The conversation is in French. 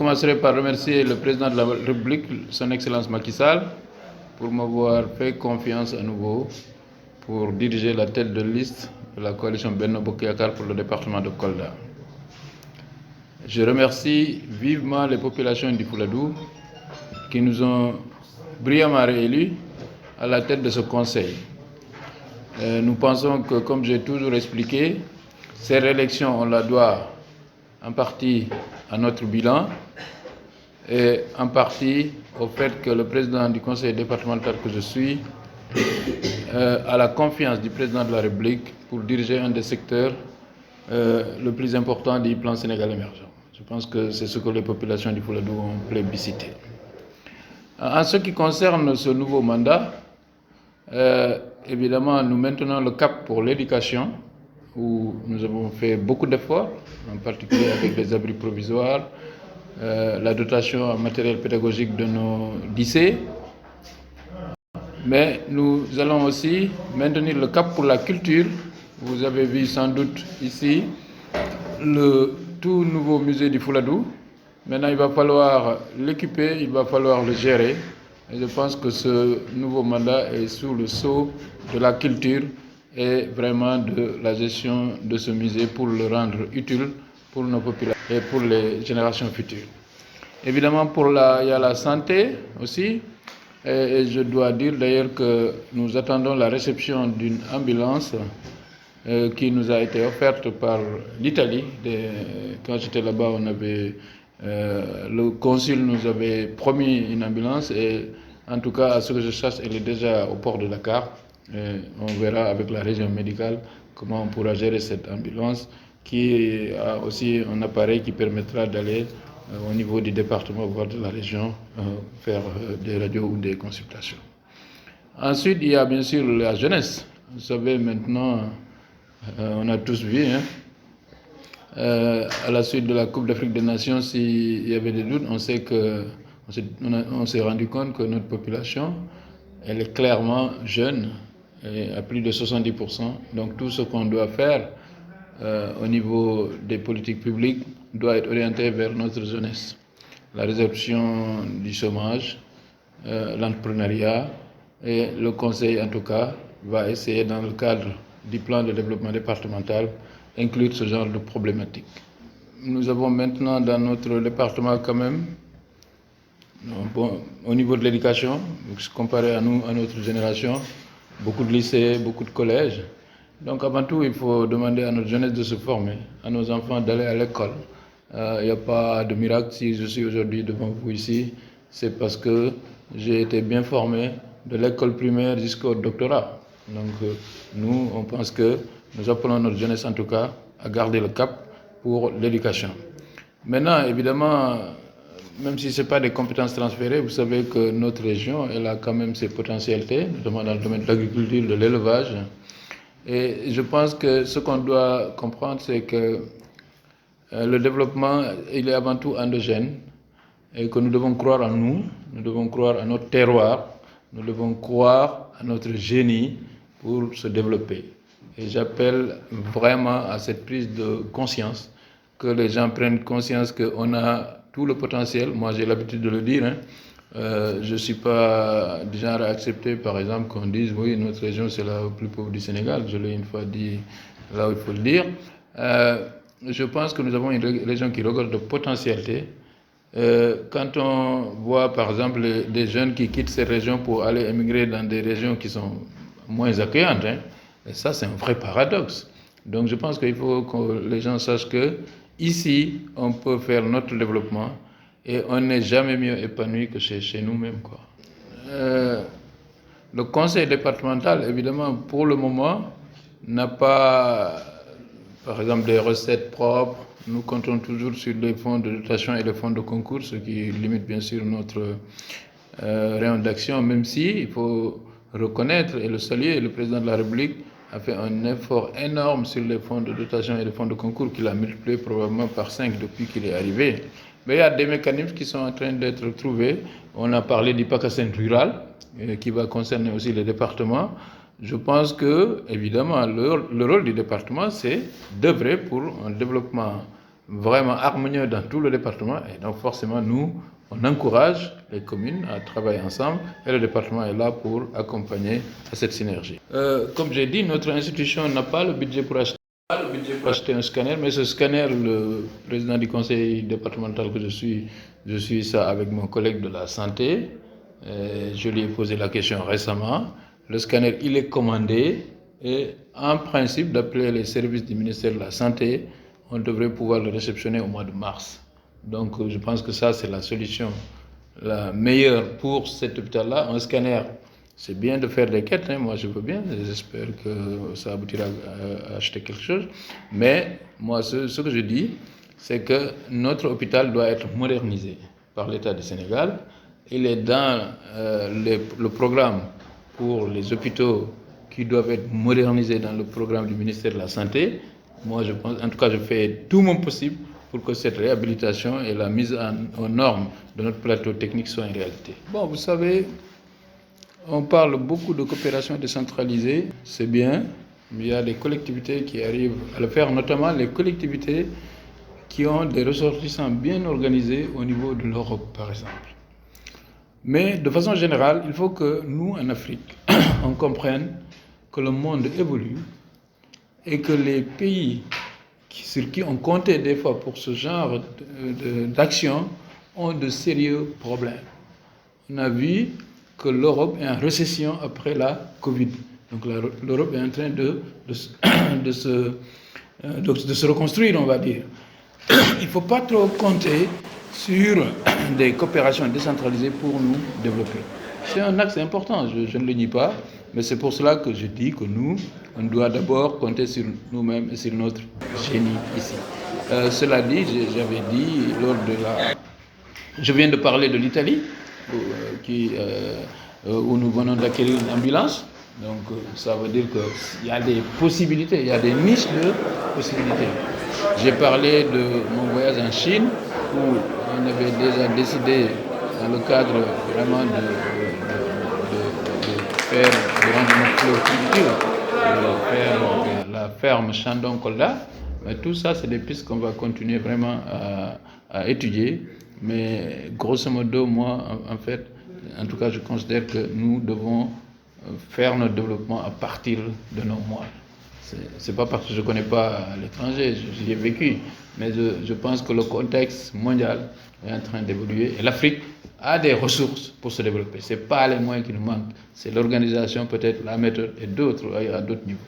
commencerai par remercier le président de la République, son Excellence Macky Sall, pour m'avoir fait confiance à nouveau pour diriger la tête de liste de la coalition Benno Bokk Yakaar pour le département de Kolda. Je remercie vivement les populations du Fouladou qui nous ont brillamment réélus à la tête de ce conseil. Nous pensons que, comme j'ai toujours expliqué, ces réélections, on la doit en partie à notre bilan et en partie au fait que le président du conseil départemental que je suis a la confiance du président de la République pour diriger un des secteurs le plus important du plan Sénégal émergent. Je pense que c'est ce que les populations du Fouladou ont plébiscité. En ce qui concerne ce nouveau mandat, évidemment, nous maintenons le cap pour l'éducation, où nous avons fait beaucoup d'efforts, en particulier avec les abris provisoires, la dotation en matériel pédagogique de nos lycées. Mais nous allons aussi maintenir le cap pour la culture. Vous avez vu sans doute ici le tout nouveau musée du Fouladou. Maintenant, il va falloir l'équiper, il va falloir le gérer. Et je pense que ce nouveau mandat est sous le sceau de la culture et vraiment de la gestion de ce musée pour le rendre utile pour nos populations et pour les générations futures. Évidemment, il y a la santé aussi. Et je dois dire d'ailleurs que nous attendons la réception d'une ambulance qui nous a été offerte par l'Italie. Quand j'étais là-bas, le consul nous avait promis une ambulance et en tout cas, à ce que je sache, elle est déjà au port de Dakar. Et on verra avec la région médicale comment on pourra gérer cette ambulance qui a aussi un appareil qui permettra d'aller au niveau du département, voire de la région, faire des radios ou des consultations. Ensuite, il y a bien sûr la jeunesse. Vous savez, maintenant, on a tous vu, à la suite de la Coupe d'Afrique des Nations, s'il y avait des doutes, on s'est rendu compte que notre population, elle est clairement jeune, et à plus de 70%. Donc tout ce qu'on doit faire au niveau des politiques publiques doit être orienté vers notre jeunesse. La résolution du chômage, l'entrepreneuriat et le conseil, en tout cas, va essayer dans le cadre du plan de développement départemental inclure ce genre de problématiques. Nous avons maintenant dans notre département quand même, au niveau de l'éducation, comparé à nous, à notre génération, beaucoup de lycées, beaucoup de collèges. Donc avant tout, il faut demander à notre jeunesse de se former, à nos enfants d'aller à l'école. Il n'y a pas de miracle. Si je suis aujourd'hui devant vous ici, c'est parce que j'ai été bien formé de l'école primaire jusqu'au doctorat. Donc nous, on pense que nous appelons notre jeunesse en tout cas à garder le cap pour l'éducation. Maintenant, évidemment, même si ce n'est pas des compétences transférées, vous savez que notre région, elle a quand même ses potentialités, notamment dans le domaine de l'agriculture, de l'élevage. Et je pense que ce qu'on doit comprendre, c'est que le développement, il est avant tout endogène et que nous devons croire en nous, nous devons croire à notre terroir, nous devons croire à notre génie pour se développer. Et j'appelle vraiment à cette prise de conscience, que les gens prennent conscience qu'on a tout le potentiel. Moi, j'ai l'habitude de le dire. Je ne suis pas du genre à accepter, par exemple, qu'on dise « oui, notre région, c'est la plus pauvre du Sénégal ». Je l'ai une fois dit là où il faut le dire. Je pense que nous avons une région qui regorge de potentialité. Quand on voit, par exemple, des jeunes qui quittent ces régions pour aller émigrer dans des régions qui sont moins accueillantes, et ça, c'est un vrai paradoxe. Donc, je pense qu'il faut que les gens sachent que ici, on peut faire notre développement et on n'est jamais mieux épanoui que chez nous-mêmes, quoi. Le conseil départemental, évidemment, pour le moment, n'a pas, par exemple, des recettes propres. Nous comptons toujours sur les fonds de dotation et les fonds de concours, ce qui limite bien sûr notre rayon d'action, même si il faut reconnaître et le saluer, le président de la République a fait un effort énorme sur les fonds de dotation et les fonds de concours qu'il a multiplié probablement par 5 depuis qu'il est arrivé. Mais il y a des mécanismes qui sont en train d'être trouvés. On a parlé du PACASEN rural, qui va concerner aussi les départements. Je pense que, évidemment, le rôle du département, c'est d'œuvrer pour un développement vraiment harmonieux dans tout le département. Et donc forcément, nous, on encourage les communes à travailler ensemble et le département est là pour accompagner à cette synergie. Comme j'ai dit, notre institution n'a pas le budget pour acheter un scanner, mais ce scanner, le président du conseil départemental que je suis ça avec mon collègue de la santé. Je lui ai posé la question récemment. Le scanner, il est commandé et en principe, d'après les services du ministère de la Santé, on devrait pouvoir le réceptionner au mois de mars. Donc je pense que ça, c'est la solution la meilleure pour cet hôpital-là. Un scanner, c'est bien de faire des quêtes, hein, moi je veux bien, j'espère que ça aboutira à acheter quelque chose. Mais moi, ce que je dis, c'est que notre hôpital doit être modernisé par l'État du Sénégal. Il est dans le programme pour les hôpitaux qui doivent être modernisés dans le programme du ministère de la Santé. Moi, je pense, en tout cas, je fais tout mon possible pour que cette réhabilitation et la mise aux normes de notre plateau technique soient une réalité. Bon, vous savez, on parle beaucoup de coopération décentralisée, c'est bien, mais il y a des collectivités qui arrivent à le faire, notamment les collectivités qui ont des ressortissants bien organisés au niveau de l'Europe, par exemple. Mais de façon générale, il faut que nous, en Afrique, on comprenne que le monde évolue et que les pays sur qui on comptait des fois pour ce genre d'action ont de sérieux problèmes. On a vu que l'Europe est en récession après la Covid. Donc l'Europe est en train de se reconstruire, on va dire. Il ne faut pas trop compter sur des coopérations décentralisées pour nous développer. C'est un axe important, je ne le nie pas, mais c'est pour cela que je dis que nous, on doit d'abord compter sur nous-mêmes et sur notre génie ici. Cela dit, j'avais dit lors de la... Je viens de parler de l'Italie, où nous venons d'acquérir une ambulance. Donc ça veut dire qu'il y a des possibilités, il y a des niches de possibilités. J'ai parlé de mon voyage en Chine, où on avait déjà décidé, dans le cadre vraiment de faire, de rendre notre fleuve de faire la ferme Chandon-Kolda. Mais tout ça, c'est des pistes qu'on va continuer vraiment à étudier. Mais grosso modo, moi, en fait, en tout cas, je considère que nous devons faire notre développement à partir de nos moyens. C'est pas parce que je ne connais pas l'étranger, j'y ai vécu, mais je pense que le contexte mondial est en train d'évoluer et l'Afrique a des ressources pour se développer. Ce n'est pas les moyens qui nous manquent, c'est l'organisation, peut-être la méthode et d'autres, à d'autres niveaux.